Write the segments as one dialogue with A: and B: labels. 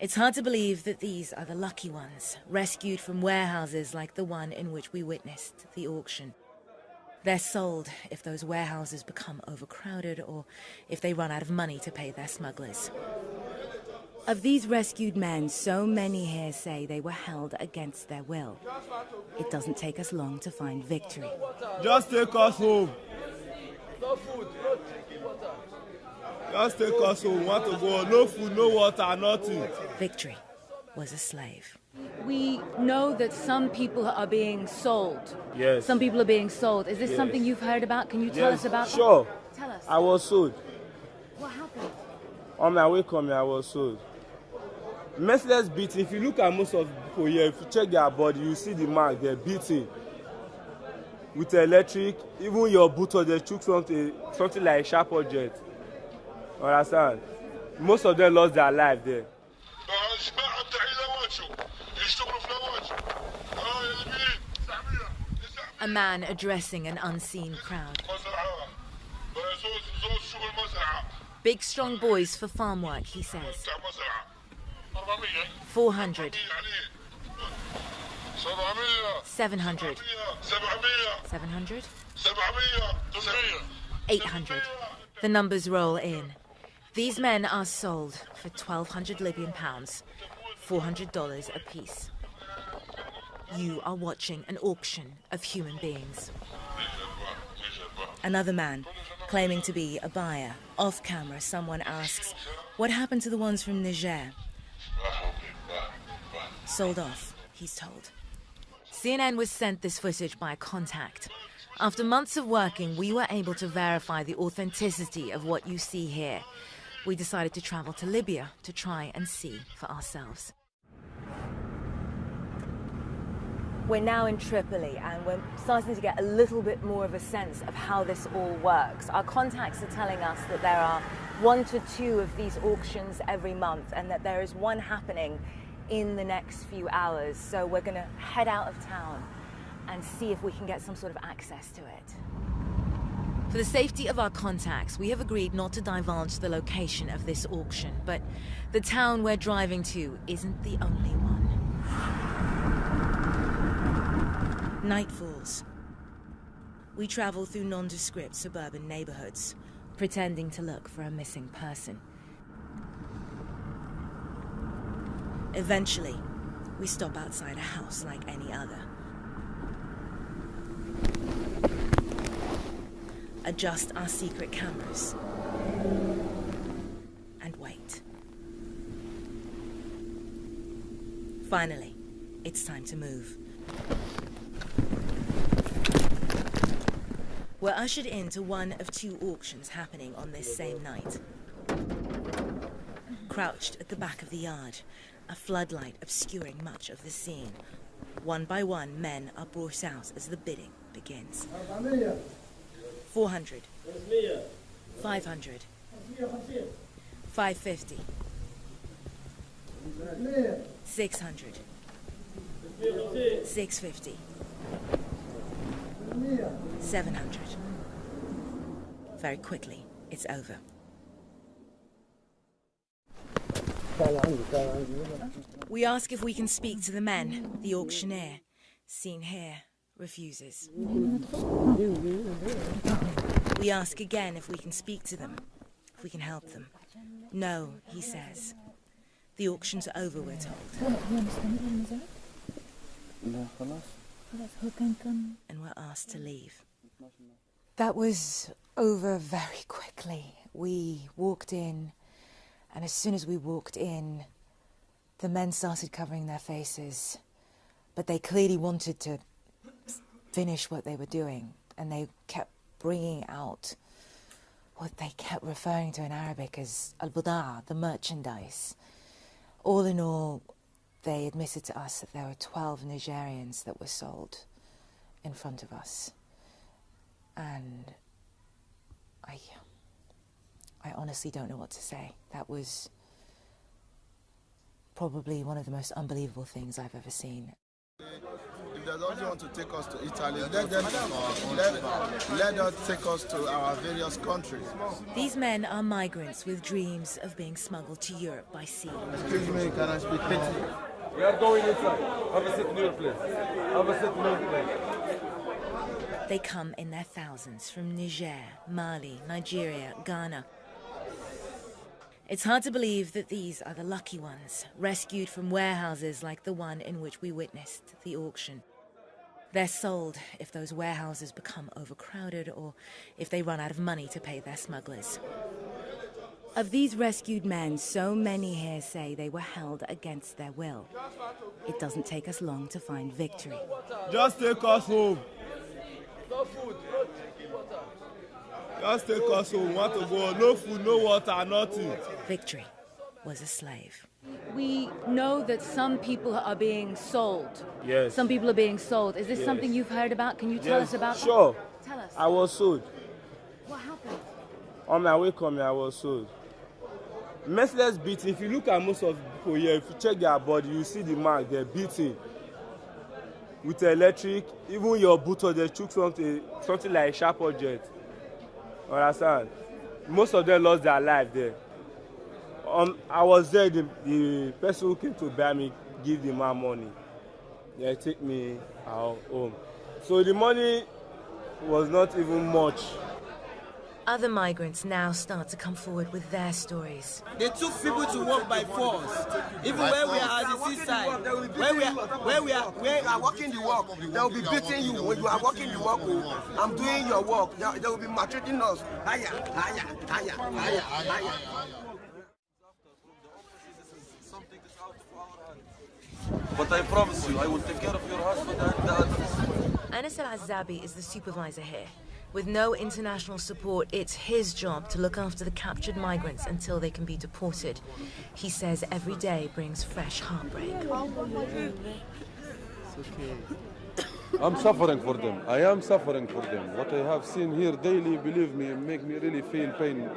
A: It's hard to believe that these are the lucky ones, rescued from warehouses like the one in which we witnessed the auction. They're sold if those warehouses become overcrowded or if they run out of money to pay their smugglers. Of these rescued men, so many here say they were held against their will. It doesn't take us long to find victory.
B: Just take us home.
C: No food, no water.
B: Just take us home. Want to go? No food, no water, nothing.
A: Victory was a slave.
D: We know that some people are being sold.
B: Yes.
D: Some people are being sold. Is this something you've heard about? Can you tell us about
B: Sure.
D: that? Tell us.
B: I was sold.
D: What happened?
B: On my way coming, I was sold. Merciless beating. If you look at most of the people here, if you check their body, you see the mark. They're beating with electric. Even your boot, or they took something like a sharp object. Understand? Most of them lost their life there.
A: A man addressing an unseen crowd. Big strong boys for farm work, he says. 400. 700. 700? 800. The numbers roll in. These men are sold for 1,200 Libyan pounds, $400 apiece. You are watching an auction of human beings. Another man, claiming to be a buyer. Off camera, someone asks, what happened to the ones from Niger? Sold off, he's told. CNN was sent this footage by a contact. After months of working, we were able to verify the authenticity of what you see here. We decided to travel to Libya to try and see for ourselves. We're now in Tripoli and we're starting to get a little bit more of a sense of how this all works. Our contacts are telling us that there are 1 to 2 of these auctions every month and that there is one happening in the next few hours. So we're going to head out of town and see if we can get some sort of access to it. For the safety of our contacts, we have agreed not to divulge the location of this auction, but the town we're driving to isn't the only one. Night falls. We travel through nondescript suburban neighborhoods, pretending to look for a missing person. Eventually, we stop outside a house like any other. Adjust our secret cameras and wait. Finally, it's time to move. We're ushered into one of 2 auctions happening on this same night. Crouched at the back of the yard, a floodlight obscuring much of the scene. One by one, men are brought out as the bidding begins. 400. 500. 550. 600. 650. 700. Very quickly, it's over. We ask if we can speak to the men. The auctioneer, seen here, refuses. We ask again if we can speak to them, if we can help them. No, he says. The auction's over, we're told. And we're asked to leave. That was over very quickly. We walked in, and as soon as we walked in, the men started covering their faces. But they clearly wanted to finish what they were doing, and they kept bringing out what they kept referring to in Arabic as al-budaa, the merchandise. All in all, they admitted to us that there were 12 Nigerians that were sold in front of us. And I honestly don't know what to say. That was probably one of the most unbelievable things I've ever seen.
B: If
E: doesn't want to take us to Italy. Let them take us to our various countries.
A: These men are migrants with dreams of being smuggled to Europe by sea.
E: Excuse me, can I speak Petit?
C: We are going inside. Have a seat in your place. Have a seat in your place.
A: They come in their thousands from Niger, Mali, Nigeria, Ghana. It's hard to believe that these are the lucky ones, rescued from warehouses like the one in which we witnessed the auction. They're sold if those warehouses become overcrowded or if they run out of money to pay their smugglers. Of these rescued men, so many here say they were held against their will. It doesn't take us long to find victory.
B: Just take us home.
C: No food, no drinking water.
B: Just take us home. Want to go? No food, no water, nothing.
A: Victory was a slave.
D: We know that some people are being sold.
B: Yes.
D: Some people are being sold. Is this something you've heard about? Can you tell us about that?
B: Sure.
D: Tell us.
B: I was sold.
D: What happened?
B: On my way coming, I was sold. Merciless beating. If you look at most of the people here, if you check their body, you see the mark. They're beating with electric. Even your boot, or they took something like a sharp object. Understand? Most of them lost their life there. I was there. The person who came to buy me give the man money. They take me home. So the money was not even much.
A: Other migrants now start to come forward with their stories.
F: They took people to work by force. Even when we are at the seaside, when we are working the work, they will be beating you. When you are working the work, I'm doing your work. They will be maltreating us. Higher.
C: But I promise you, I will take care of your husband and the others.
A: Anas al-Azabi is the supervisor here. With no international support, it's his job to look after the captured migrants until they can be deported. He says every day brings fresh heartbreak.
G: I'm suffering for them. I am suffering for them. What I have seen here daily, believe me, make me really feel pain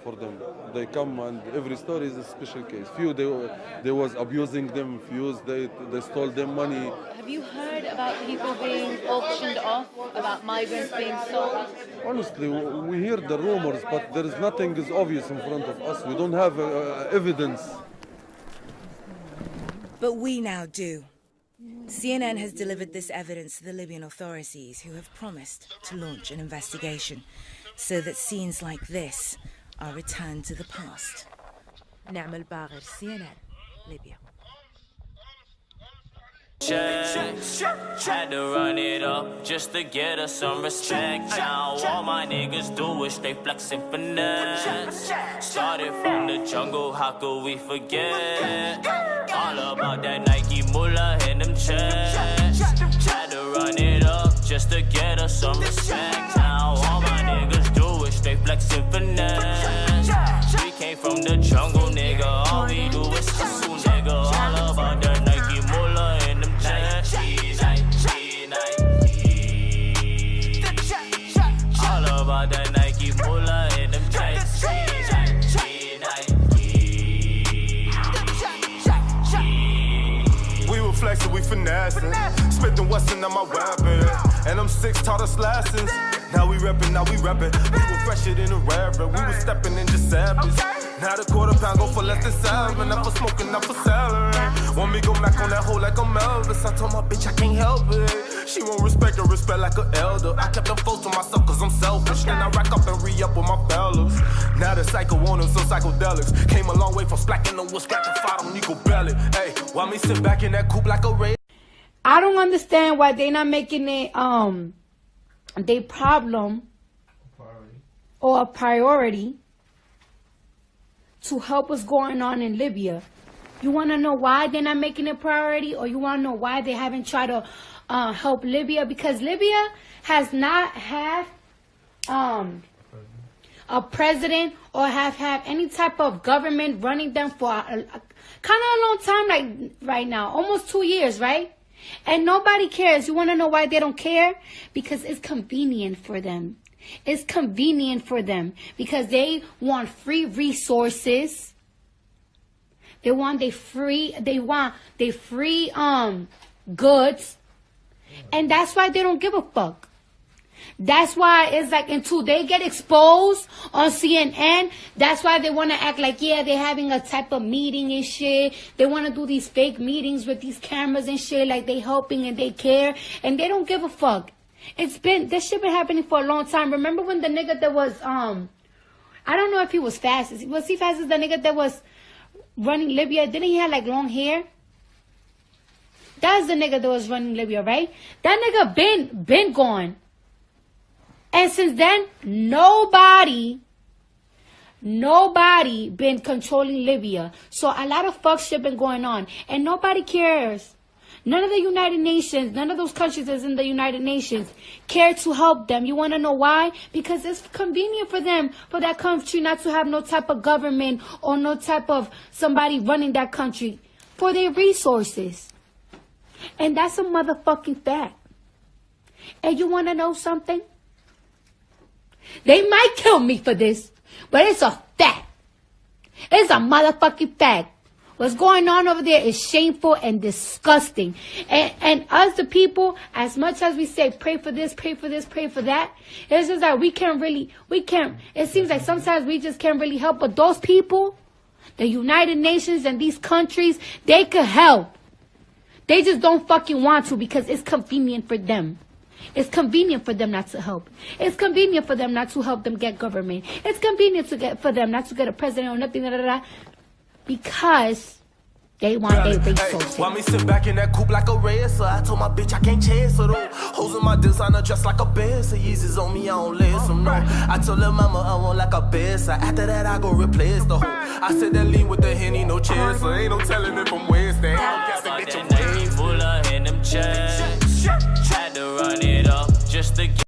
G: for them. They come and every story is a special case. Few they was abusing them, few they stole them money.
D: Have you heard about people being auctioned off, about migrants being sold?
G: Honestly, we hear the rumors, but there is nothing is obvious in front of us. We don't have evidence.
A: But we now do. CNN has delivered this evidence to the Libyan authorities, who have promised to launch an investigation so that scenes like this are returned to the past. Na'mal Bagher, CNN, Libya.
H: Had to run it up just to get us some respect. Now all my niggas do is straight flex and finesse. Started from the jungle, how could we forget? All about that Nike moolah and them checks. Had to run it up just to get us some respect. Now all my niggas do is straight flex and finesse. We came from the jungle, nigga. All we do is hustle, nigga. All about that Nike moolah and them checks. All about that Nike moolah and them checks.
I: We were flexing, we finessing. Spit the Western on my weapon. And them six taught us lessons. Now we reppin'. We were fresher than a rapper. We were stepping in just savage. Now the quarter pound go for less than 7. Not for smoking, not for salary. Want me go back on that hole like I'm Elvis. I told my bitch I can't help it. She won't respect her, respect like an elder. I kept them foes to myself cause I'm selfish. Then I rack up and re-up with my fellas. Now the psycho on them, so psychedelics. Came a long way from splacking them with scratching fight on Nico Belly. Hey, why me sit back in that coupe like a ray?
J: I don't understand why they not making it their problem or a priority to help what's going on in Libya. You want to know why they're not making it a priority, or you want to know why they haven't tried to help Libya? Because Libya has not had a president or have had any type of government running them for kind of a long time, like right now, almost 2 years, right? And nobody cares. You want to know why they don't care? Because it's convenient for them. It's convenient for them because they want free resources. They want their free goods. And that's why they don't give a fuck. That's why it's like until they get exposed on CNN, that's why they want to act like, yeah, they're having a type of meeting and shit. They want to do these fake meetings with these cameras and shit, like they helping and they care. And they don't give a fuck. This shit been happening for a long time. Remember when the nigga that was, I don't know if he was fastest. Was he fastest, the nigga that was running Libya? Didn't he have like long hair? That's the nigga that was running Libya, right? That nigga been gone. And since then, nobody been controlling Libya. So a lot of fuck shit been going on. And nobody cares. None of the United Nations, none of those countries that's in the United Nations care to help them. You want to know why? Because it's convenient for them, for that country not to have no type of government or no type of somebody running that country for their resources. And that's a motherfucking fact. And you want to know something? They might kill me for this, but it's a fact. It's a motherfucking fact. What's going on over there is shameful and disgusting. And us, the people, as much as we say, pray for this, pray for this, pray for that, it's just that it seems like sometimes we just can't really help. But those people, the United Nations and these countries, they could help. They just don't fucking want to because it's convenient for them. It's convenient for them not to help. It's convenient for them not to help them get government. It's convenient for them not to get a president or nothing, because they want their resources.
I: Why me sit back in that coupe like a racer? I told my bitch I can't chase her though. Hoes in my designer dressed like a bear. So Yeezys on me, I don't lace them, no. I told her mama I want like a bear. So after that I go replace the hoe. I said that lean with the Henny, no chairs. So ain't no telling it from Wednesday.
H: Full of in them checks. Had to run it up just to get